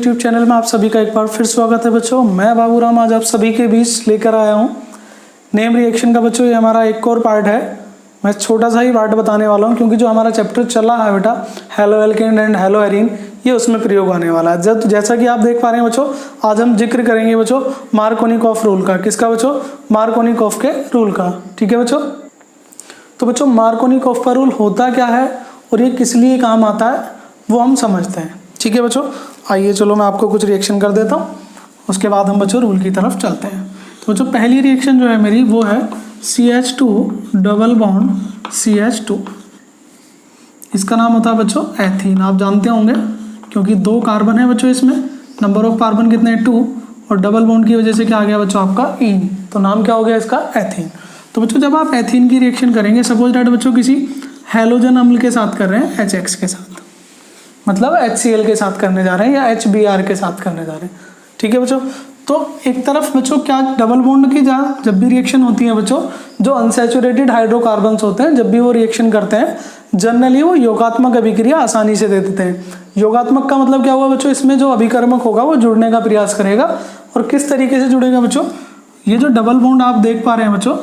YouTube channel में आप सभी का एक बार फिर स्वागत है बच्चों। मैं बाबूराम आज आप सभी के बीच लेकर आया हूँ नेम रिएक्शन का। बच्चों ये हमारा एक और पार्ट है। मैं छोटा सा ही पार्ट बताने वाला हूँ क्योंकि जो हमारा चैप्टर चला है बेटा halo alkane and hello arene, ये उसमें प्रयोग आने वाला है। जैसा कि आप देख पा रहे हैं बच्चों, आज हम जिक्र करेंगे बच्चों मार्कोनिकॉफ रूल का। किसका बच्चों? मार्कोनिकॉफ के रूल का। ठीक है बच्चों। तो बच्चों मार्कोनिकॉफ का रूल होता क्या है और ये किस लिए काम आता है वो हम समझते हैं। ठीक है बच्चों, आइए चलो मैं आपको कुछ रिएक्शन कर देता हूँ, उसके बाद हम बच्चों रूल की तरफ चलते हैं। तो बच्चों पहली रिएक्शन जो है मेरी वो है CH2 डबल बॉन्ड CH2। इसका नाम होता है बच्चों एथीन। आप जानते होंगे क्योंकि 2 कार्बन है बच्चों, इसमें नंबर ऑफ कार्बन कितने हैं 2, और डबल बॉन्ड की वजह से क्या आ गया बच्चों आपका ईन, तो नाम क्या हो गया इसका एथीन। तो बच्चों जब आप एथीन की रिएक्शन करेंगे, सपोज दैट बच्चों किसी हैलोजन अम्ल के साथ कर रहे हैं HX के साथ, मतलब HCl के साथ करने जा रहे हैं या HBr के साथ करने जा रहे हैं। ठीक है बच्चों। तो एक तरफ बच्चों क्या डबल बॉन्ड की जब भी रिएक्शन होती है बच्चों, जो अनसैचुरेटेड हाइड्रोकार्बन्स होते हैं जब भी वो रिएक्शन करते हैं जनरली वो योगात्मक अभिक्रिया आसानी से दे देते हैं। योगात्मक का मतलब क्या हुआ बच्चों, इसमें जो अभिकर्मक होगा वो जुड़ने का प्रयास करेगा। और किस तरीके से जुड़ेगा बच्चों, ये जो डबल बॉन्ड आप देख पा रहे हैं बच्चों,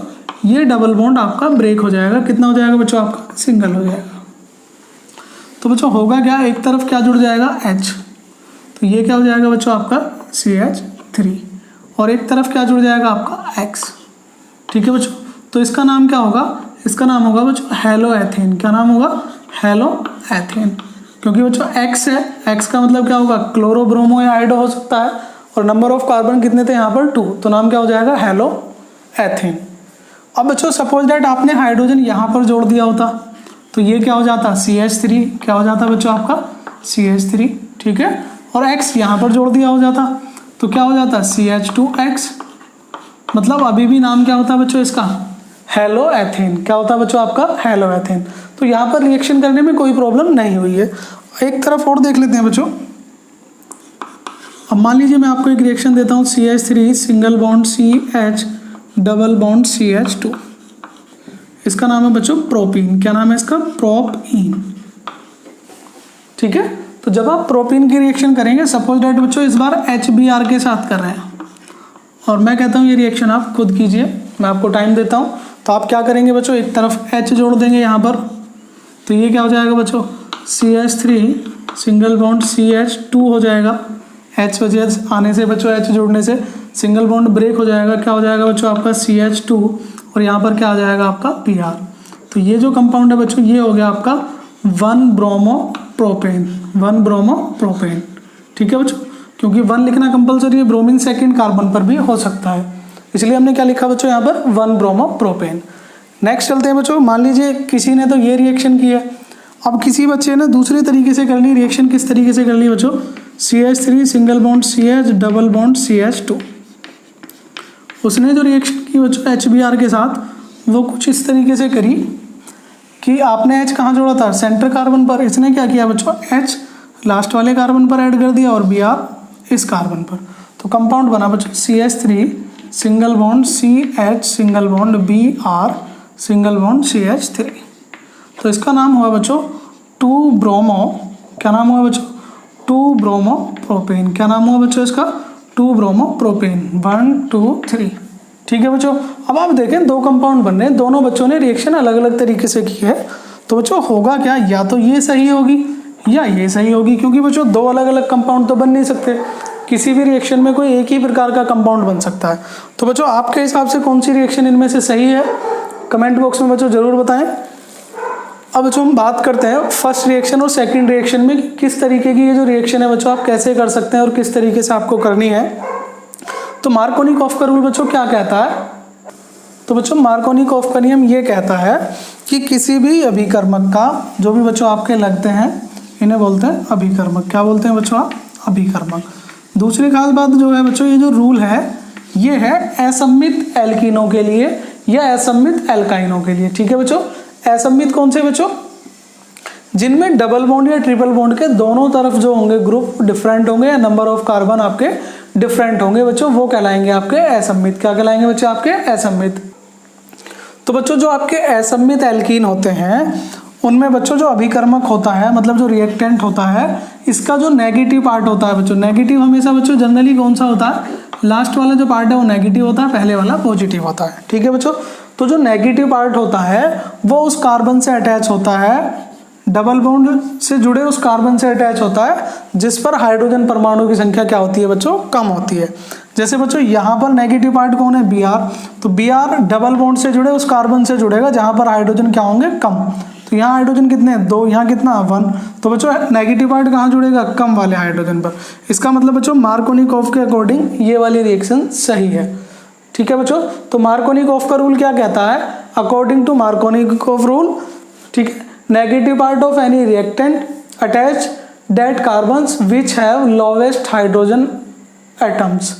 ये डबल बॉन्ड आपका ब्रेक हो जाएगा। कितना हो जाएगा बच्चों आपका? सिंगल हो जाएगा। तो बच्चों होगा क्या, एक तरफ क्या जुड़ जाएगा H, तो ये क्या हो जाएगा बच्चों आपका CH3, और एक तरफ क्या जुड़ जाएगा आपका X। ठीक है बच्चों। तो इसका नाम क्या होगा? इसका नाम होगा बच्चों हेलो एथेन। क्या नाम होगा? Hello ethane. क्योंकि बच्चों X है, X का मतलब क्या होगा? क्लोरो ब्रोमो या आइडो हो सकता है, और नंबर ऑफ कार्बन कितने थे यहाँ पर 2, तो नाम क्या हो जाएगा? Hello ethane. अब बच्चों सपोज दैट आपने हाइड्रोजन यहाँ पर जोड़ दिया होता तो ये क्या हो जाता? CH3। क्या हो जाता बच्चों आपका? CH3। ठीक है। और X यहाँ पर जोड़ दिया हो जाता तो क्या हो जाता? CH2X। मतलब अभी भी नाम क्या होता बच्चों इसका? Hello ethane. क्या होता बच्चों आपका? Hello ethane. तो यहाँ पर रिएक्शन करने में कोई प्रॉब्लम नहीं हुई है। एक तरफ और देख लेते हैं बच्चों। अब मान लीजिए मैं आपको एक रिएक्शन देता हूँ CH3 single bond CH double bond CH2। इसका नाम है बच्चों प्रोपीन। क्या नाम है इसका? प्रोपीन। ठीक है। तो जब आप प्रोपीन की रिएक्शन करेंगे, सपोज डेट बच्चों इस बार HBr के साथ कर रहे हैं, और मैं कहता हूँ ये रिएक्शन आप खुद कीजिए, मैं आपको टाइम देता हूँ। तो आप क्या करेंगे बच्चों, एक तरफ H जोड़ देंगे यहाँ पर, तो ये क्या हो जाएगा बच्चों? CH3 सिंगल बॉन्ड CH2 हो जाएगा। H वजह आने से बच्चों, H जोड़ने से सिंगल बॉन्ड ब्रेक हो जाएगा। क्या हो जाएगा बच्चों आपका? CH2, और यहाँ पर क्या आ जाएगा आपका? Br। तो ये जो कंपाउंड है बच्चों ये हो गया आपका 1 ब्रोमो प्रोपेन। 1 bromo propane. ठीक है बच्चों, क्योंकि 1 लिखना कंपलसरी है, ब्रोमीन सेकंड कार्बन पर भी हो सकता है, इसलिए हमने क्या लिखा बच्चों यहाँ पर? 1 ब्रोमो प्रोपेन। नेक्स्ट चलते हैं बच्चों। मान लीजिए किसी ने तो ये रिएक्शन की है, अब किसी बच्चे ने दूसरे तरीके से कर ली रिएक्शन। किस तरीके से कर ली बच्चों? CH3 single bond CH double bond CH2। उसने जो रिएक्शन की बच्चों HBr के साथ वो कुछ इस तरीके से करी कि आपने H कहाँ जोड़ा था? सेंटर कार्बन पर। इसने क्या किया बच्चों? H लास्ट वाले कार्बन पर ऐड कर दिया और Br इस कार्बन पर। तो कंपाउंड बना बच्चों CH3 single bond CH single bond Br single bond CH3। तो इसका नाम हुआ बच्चों 2 ब्रोमो। क्या नाम हुआ बच्चों? 2 ब्रोमो प्रोपेन। क्या नाम हुआ बच्चों इसका? 2 ब्रोमो प्रोपेन। 1 2 3। ठीक है बच्चों। अब आप देखें 2 कंपाउंड बन रहे हैं, दोनों बच्चों ने रिएक्शन अलग अलग तरीके से की है। तो बच्चों होगा क्या, या तो ये सही होगी या ये सही होगी, क्योंकि बच्चों 2 अलग अलग कंपाउंड तो बन नहीं सकते। किसी भी रिएक्शन में कोई एक ही प्रकार का कंपाउंड बन सकता है। तो बच्चों आपके हिसाब से कौन सी रिएक्शन इनमें से सही है, कमेंट बॉक्स में बच्चों जरूर बताएं। अब बच्चों हम बात करते हैं फर्स्ट रिएक्शन और सेकंड रिएक्शन में किस तरीके की ये जो रिएक्शन है बच्चों आप कैसे कर सकते हैं और किस तरीके से आपको करनी है। तो मार्कोनिकॉफ का रूल बच्चों क्या कहता है? तो बच्चों मार्कोनिकॉफ का नियम ये कहता है कि किसी भी अभिकर्मक का, जो भी बच्चों आपके लगते हैं इन्हें बोलते हैं अभिकर्मक। क्या बोलते हैं बच्चों आप? अभिकर्मक। दूसरी खास बात जो है बच्चों, ये जो रूल है ये है असम्मित एल्कीनों के लिए या असम्मित एल्काइनों के लिए। ठीक है बच्चों। असम्मित कौन से बच्चों? जिनमें डबल बॉन्ड या ट्रिपल बॉन्ड के दोनों तरफ जो होंगे ग्रुप डिफरेंट होंगे या नंबर ऑफ कार्बन आपके डिफरेंट होंगे बच्चों, वो कहलाएंगे आपके असम्मित। क्या कहलाएंगे बच्चों? आपके असम्मित। तो बच्चों जो आपके असम्मित एल्कीन होते हैं उनमें बच्चों जो अभिकर्मक होता है, मतलब जो रिएक्टेंट होता है, इसका जो नेगेटिव पार्ट होता है बच्चों, नेगेटिव हमेशा बच्चों जनरली कौन सा होता है, लास्ट वाला जो पार्ट है वो नेगेटिव होता है, पहले वाला पॉजिटिव होता है। ठीक है बच्चों, तो जो नेगेटिव पार्ट होता है वो उस कार्बन से अटैच होता है, डबल बॉन्ड से जुड़े उस कार्बन से अटैच होता है जिस पर हाइड्रोजन परमाणु की संख्या क्या होती है बच्चों, कम होती है। जैसे बच्चों यहाँ पर नेगेटिव पार्ट कौन है, Br, तो Br डबल बॉन्ड से जुड़े उस कार्बन से जुड़ेगा जहाँ पर हाइड्रोजन क्या होंगे, कम। तो यहाँ हाइड्रोजन कितने हैं, 2, यहाँ कितना 1, तो बच्चों नेगेटिव पार्ट कहाँ जुड़ेगा, कम वाले हाइड्रोजन पर। इसका मतलब बच्चों मार्कोनिकॉफ के अकॉर्डिंग ये वाली रिएक्शन सही है। ठीक है बच्चों, तो मार्कोनिकॉफ का रूल क्या कहता है, अकॉर्डिंग टू मार्कोनिकॉफ रूल, ठीक है, negative part of any reactant attach that carbons which have lowest hydrogen atoms.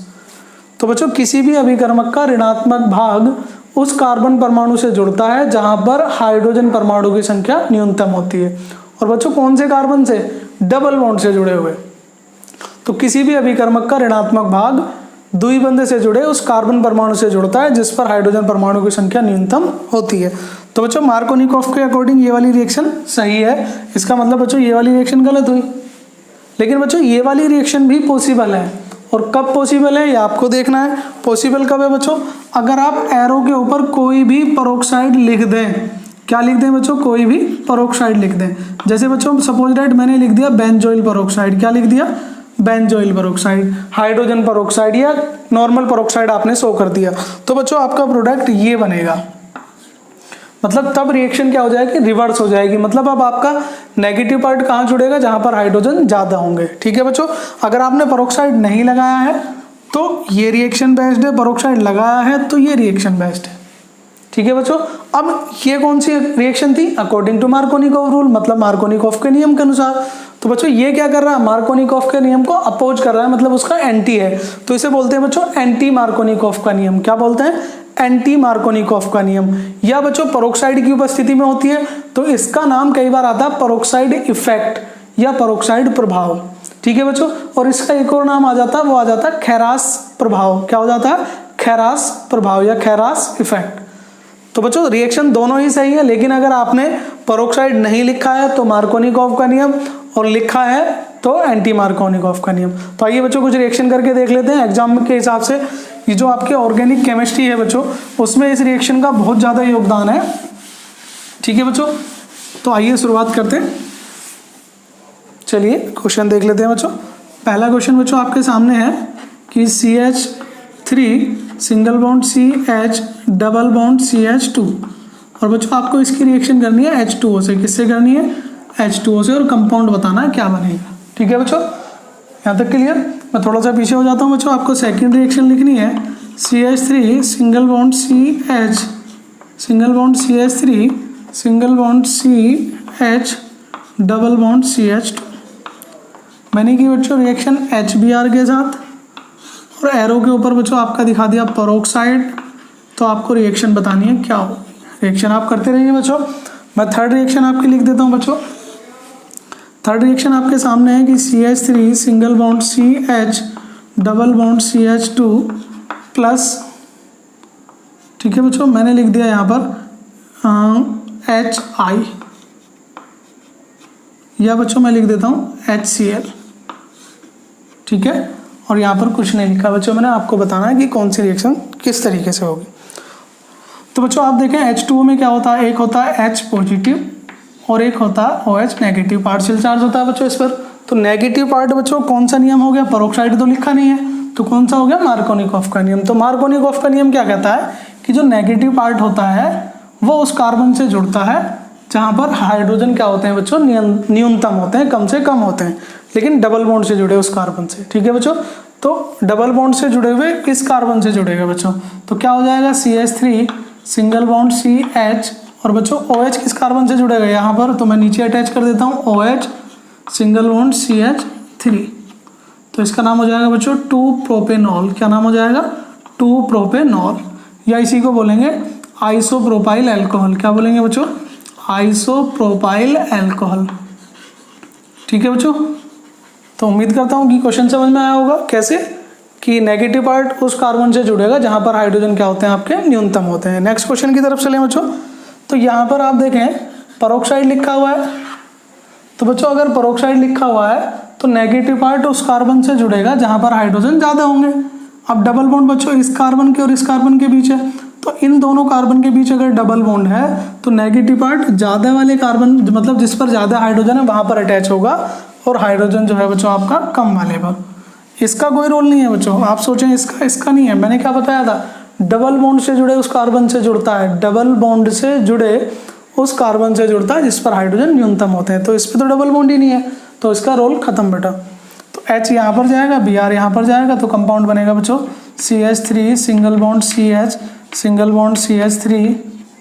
तो बच्चों किसी भी अभिकर्मक का ऋणात्मक भाग उस कार्बन परमाणु से जुड़ता है जहां पर हाइड्रोजन परमाणु की संख्या न्यूनतम होती है। और बच्चों कौन से कार्बन से, डबल बॉन्ड से जुड़े हुए। तो किसी भी अभिकर्मक का ऋणात्मक भाग द्विबंध से जुड़े उस कार्बन परमाणु से जुड़ता है जिस पर हाइड्रोजन परमाणु की संख्या न्यूनतम होती है। तो बच्चों मार्कोनिकॉफ के अकॉर्डिंग ये वाली रिएक्शन सही है। इसका मतलब बच्चों ये वाली रिएक्शन गलत हुई, लेकिन बच्चों ये वाली रिएक्शन भी पॉसिबल है। और कब पॉसिबल है ये आपको देखना है। पॉसिबल कब है बच्चों, अगर आप एरो के ऊपर कोई भी पेरोक्साइड लिख दें। क्या लिख दें बच्चों, कोई भी पेरोक्साइड लिख दें। जैसे बच्चों सपोज दैट मैंने लिख दिया बेंजोइल पेरोक्साइड, क्या लिख दिया, बेंजोइल पेरोक्साइड, हाइड्रोजन पेरोक्साइड या नॉर्मल पेरोक्साइड आपने शो कर दिया, तो बच्चों आपका प्रोडक्ट ये बनेगा। मतलब तब रिएक्शन क्या हो जाएगी, रिवर्स हो जाएगी। मतलब अब आपका नेगेटिव पार्ट कहाँ जुड़ेगा, जहां पर हाइड्रोजन ज्यादा होंगे। ठीक है बच्चों, अगर आपने पेरोक्साइड नहीं लगाया है तो ये रिएक्शन बेस्ड है, पेरोक्साइड लगाया है तो ये रिएक्शन बेस्ड है। ठीक है बच्चों, अब ये कौन सी रिएक्शन थी, अकॉर्डिंग टू मार्कोनिकॉफ रूल, मतलब मार्कोनिकॉफ के नियम के अनुसार। तो बच्चों ये क्या कर रहा है, मार्कोनिकॉफ के नियम को अपोज कर रहा है, मतलब उसका एंटी है। तो इसे बोलते हैं बच्चों एंटी मार्कोनिकॉफ का नियम। क्या बोलते हैं, एंटी मार्कोनिकॉफ का नियम। या बच्चों पेरोक्साइड की उपस्थिति में होती है तो इसका नाम कई बार आता है पेरोक्साइड इफेक्ट या पेरोक्साइड प्रभाव। ठीक है बच्चों, और इसका एक और नाम आ जाता है, वो आ जाता है खैरास प्रभाव। क्या हो जाता है, खैरास प्रभाव या खैरास इफेक्ट। तो बच्चों रिएक्शन दोनों ही सही है, लेकिन अगर आपने पेरोक्साइड नहीं लिखा है तो मार्कोनिकॉफ का नियम, और लिखा है तो एंटी मार्कोनिकॉफ का नियम। तो आइए बच्चों कुछ रिएक्शन करके देख लेते हैं एग्जाम के हिसाब से। ये जो आपके ऑर्गेनिक केमिस्ट्री है बच्चों, उसमें इस रिएक्शन का बहुत ज़्यादा योगदान है। ठीक है बच्चों, तो आइए शुरुआत करते हैं। चलिए क्वेश्चन देख लेते हैं बच्चों। पहला क्वेश्चन बच्चों आपके सामने है कि CH3 single bond CH double bond CH2, और बच्चों आपको इसकी रिएक्शन करनी है H2O से। किससे करनी है, H2O से, और कंपाउंड बताना है क्या बनेगा। ठीक है बच्चों, यहाँ तक क्लियर। मैं थोड़ा सा पीछे हो जाता हूँ बच्चों, आपको सेकंड रिएक्शन लिखनी है CH3 single bond CH single bond CH3 single bond CH double bond CH2। मैंने की बच्चों रिएक्शन HBr के साथ, और एरो के ऊपर बच्चों आपका दिखा दिया पेरोक्साइड। तो आपको रिएक्शन बतानी है क्या हो। रिएक्शन आप करते रहिए बच्चों। मैं थर्ड रिएक्शन आपकी लिख देता हूँ बच्चों। थर्ड रिएक्शन आपके सामने है कि CH3 single bond CH double bond CH2 plus, ठीक है बच्चों, मैंने लिख दिया यहाँ पर HI, या बच्चों मैं लिख देता हूँ HCl। ठीक है, और यहाँ पर कुछ नहीं लिखा बच्चों, मैंने आपको बताना है कि कौन सी रिएक्शन किस तरीके से होगी। तो बच्चों आप देखें H2O में क्या होता है, एक होता है H पॉजिटिव और एक होता है OH नेगेटिव। पार्शियल चार्ज होता है बच्चों इस पर। तो नेगेटिव पार्ट बच्चों कौन सा नियम हो गया, पेरोक्साइड तो लिखा नहीं है, तो कौन सा हो गया, मार्कोनिकॉफ का नियम। तो मार्कोनिकॉफ का नियम क्या कहता है कि जो नेगेटिव पार्ट होता है वो उस कार्बन से जुड़ता है जहाँ पर हाइड्रोजन क्या होते हैं बच्चों, न्यूनतम होते हैं, कम से कम होते हैं, लेकिन डबल बॉन्ड से जुड़े उस कार्बन से। ठीक है बच्चों, तो डबल बॉन्ड से जुड़े हुए किस कार्बन से जुड़ेगा बच्चों, तो क्या हो जाएगा CH3 सिंगल बॉन्ड CH, और बच्चों OH किस कार्बन से जुड़ेगा यहाँ पर, तो मैं नीचे अटैच कर देता हूँ OH सिंगल बॉन्ड CH3। तो इसका नाम हो जाएगा बच्चों 2-प्रोपेनॉल। क्या नाम हो जाएगा, 2-प्रोपेनॉल, या इसी को बोलेंगे आइसोप्रोपाइल अल्कोहल। क्या बोलेंगे बच्चों, आइसोप्रोपाइल अल्कोहल। ठीक है बच्चों, तो उम्मीद करता हूँ कि क्वेश्चन समझ में आया होगा कैसे कि नेगेटिव पार्ट उस कार्बन से जुड़ेगा जहाँ पर हाइड्रोजन क्या होते हैं आपके, न्यूनतम होते हैं। नेक्स्ट क्वेश्चन की तरफ चलें बच्चों। तो यहाँ पर आप देखें पेरोक्साइड लिखा हुआ है, तो बच्चों अगर पेरोक्साइड लिखा हुआ है तो नेगेटिव पार्ट उस कार्बन से जुड़ेगा जहां पर हाइड्रोजन ज़्यादा होंगे। अब डबल बॉन्ड बच्चों इस कार्बन के और इस कार्बन के बीच है, तो इन दोनों कार्बन के बीच अगर डबल बॉन्ड है तो नेगेटिव पार्ट ज़्यादा वाले कार्बन, मतलब जिस पर ज़्यादा हाइड्रोजन है वहाँ पर अटैच होगा, और हाइड्रोजन जो है बच्चों आपका कम वाले पर। इसका कोई रोल नहीं है बच्चों, आप सोचें इसका नहीं है। मैंने क्या बताया था, डबल बॉन्ड से जुड़े उस कार्बन से जुड़ता है, डबल बॉन्ड से जुड़े उस कार्बन से जुड़ता है जिस पर हाइड्रोजन न्यूनतम होते हैं। तो इस पर तो डबल बॉन्ड ही नहीं है, तो इसका रोल खत्म बेटा। तो H यहाँ पर जाएगा, Br यहाँ पर जाएगा, तो कंपाउंड बनेगा बच्चों CH3 single bond CH single bond CH3,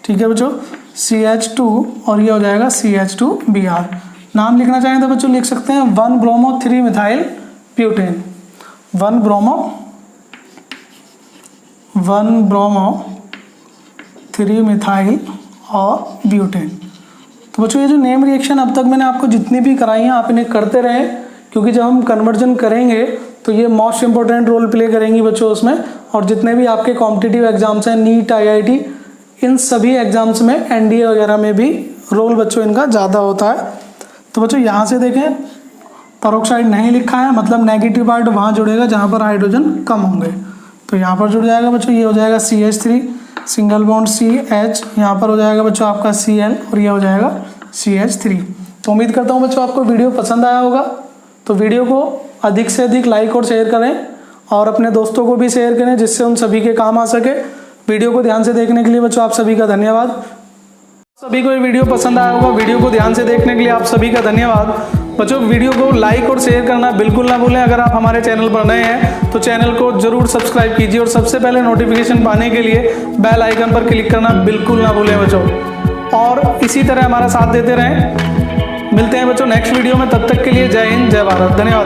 ठीक है बच्चों, CH2 और ये हो जाएगा CH2Br। नाम लिखना चाहें तो बच्चों लिख सकते हैं 1 bromo 3 methyl butane, 1 bromo 3 methyl और ब्यूटेन। तो बच्चों ये जो नेम रिएक्शन अब तक मैंने आपको जितनी भी कराई हैं आप इन्हें करते रहें, क्योंकि जब हम कन्वर्जन करेंगे तो ये मोस्ट इंपॉर्टेंट रोल प्ले करेंगी बच्चों उसमें। और जितने भी आपके कॉम्पिटिटिव एग्जाम्स हैं, नीट IIT, इन सभी एग्जाम्स में NDA वगैरह में भी रोल बच्चों इनका ज़्यादा होता है। तो बच्चों यहाँ से देखें पेरोक्साइड नहीं लिखा है, मतलब नेगेटिव पार्ट वहाँ जुड़ेगा जहाँ पर हाइड्रोजन कम होंगे, तो यहाँ पर जुड़ जाएगा बच्चों, ये हो जाएगा CH3 सिंगल बॉन्ड CH, यहाँ पर हो जाएगा बच्चों आपका Cl और ये हो जाएगा CH3। तो उम्मीद करता हूँ बच्चों आपको वीडियो पसंद आया होगा। तो वीडियो को अधिक से अधिक लाइक और शेयर करें और अपने दोस्तों को भी शेयर करें जिससे उन सभी के काम आ सके। वीडियो को ध्यान से देखने के लिए बच्चों आप सभी का धन्यवाद। सभी को ये वीडियो पसंद आया होगा, वीडियो को ध्यान से देखने के लिए आप सभी का धन्यवाद। बच्चों वीडियो को लाइक और शेयर करना बिल्कुल ना भूलें। अगर आप हमारे चैनल पर नए हैं तो चैनल को जरूर सब्सक्राइब कीजिए और सबसे पहले नोटिफिकेशन पाने के लिए बेल आइकन पर क्लिक करना बिल्कुल ना भूलें बच्चों। और इसी तरह हमारा साथ देते रहें। मिलते हैं बच्चों नेक्स्ट वीडियो में, तब तक के लिए जय हिंद जय भारत, धन्यवाद।